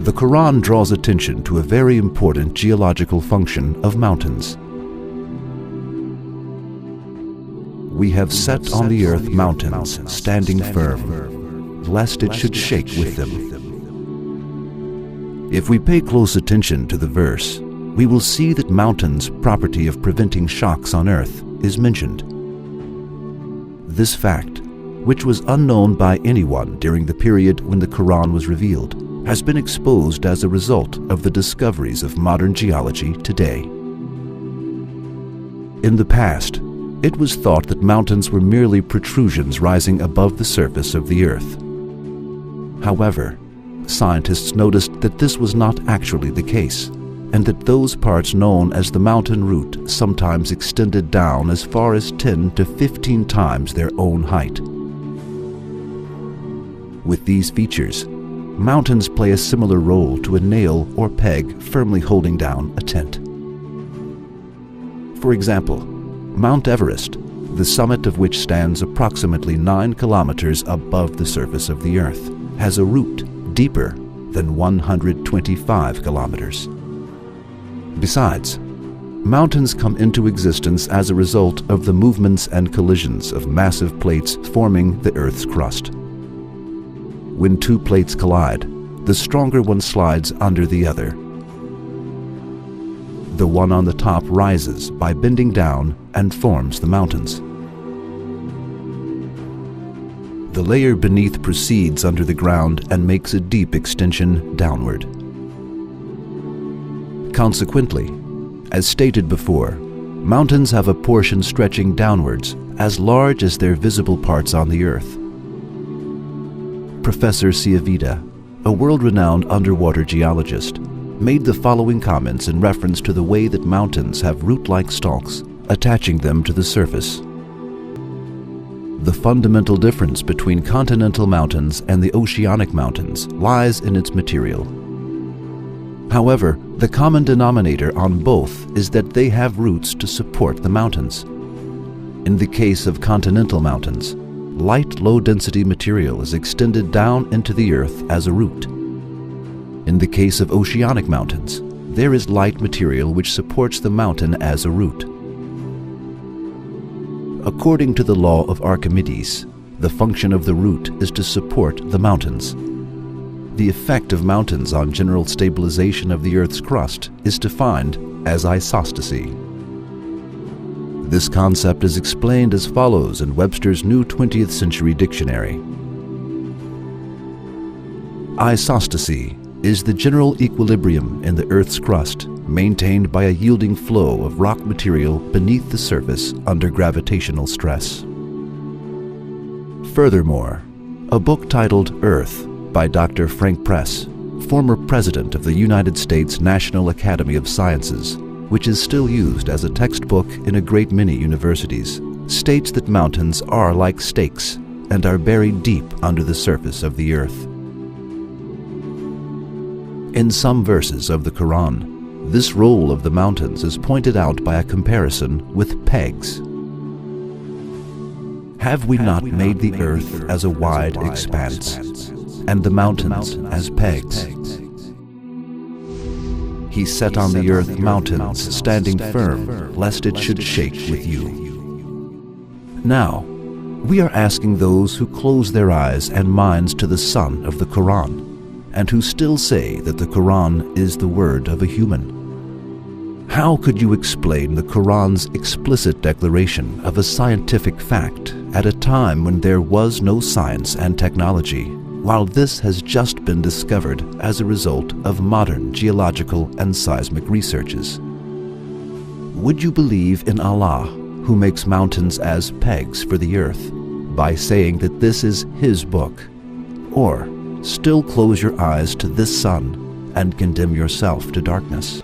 The Quran draws attention to a very important geological function of mountains. We have set on the earth mountains, standing firm, lest it should shake with them. If we pay close attention to the verse, we will see that mountains' property of preventing shocks on earth is mentioned. This fact, which was unknown by anyone during the period when the Quran was revealed, has been exposed as a result of the discoveries of modern geology today. In the past, it was thought that mountains were merely protrusions rising above the surface of the earth. However, scientists noticed that this was not actually the case, and that those parts known as the mountain root sometimes extended down as far as 10 to 15 times their own height. With these features, mountains play a similar role to a nail or peg firmly holding down a tent. For example, Mount Everest, the summit of which stands approximately 9 kilometers above the surface of the earth, has a root deeper than 125 kilometers. Besides, mountains come into existence as a result of the movements and collisions of massive plates forming the Earth's crust. When two plates collide, the stronger one slides under the other. The one on the top rises by bending down and forms the mountains. The layer beneath proceeds under the ground and makes a deep extension downward. Consequently, as stated before, mountains have a portion stretching downwards as large as their visible parts on the earth. Professor Ciavita, a world-renowned underwater geologist, made the following comments in reference to the way that mountains have root-like stalks attaching them to the surface. The fundamental difference between continental mountains and the oceanic mountains lies in its material. However, the common denominator on both is that they have roots to support the mountains. In the case of continental mountains, light low-density material is extended down into the earth as a root. In the case of oceanic mountains, there is light material which supports the mountain as a root. According to the law of Archimedes, the function of the root is to support the mountains. The effect of mountains on general stabilization of the Earth's crust is defined as isostasy. This concept is explained as follows in Webster's New 20th Century Dictionary. Isostasy is the general equilibrium in the Earth's crust maintained by a yielding flow of rock material beneath the surface under gravitational stress. Furthermore, a book titled Earth by Dr. Frank Press, former president of the United States National Academy of Sciences, which is still used as a textbook in a great many universities, states that mountains are like stakes and are buried deep under the surface of the earth. In some verses of the Quran, this role of the mountains is pointed out by a comparison with pegs. Have we not made the earth as a wide expanse, and the mountains as pegs? He set on the earth mountains, standing firm, lest it should shake with you. Now, we are asking those who close their eyes and minds to the sun of the Quran, and who still say that the Quran is the word of a human. How could you explain the Quran's explicit declaration of a scientific fact at a time when there was no science and technology, while this has just been discovered as a result of modern geological and seismic researches? Would you believe in Allah, who makes mountains as pegs for the earth, by saying that this is His book? Or still close your eyes to this sun and condemn yourself to darkness?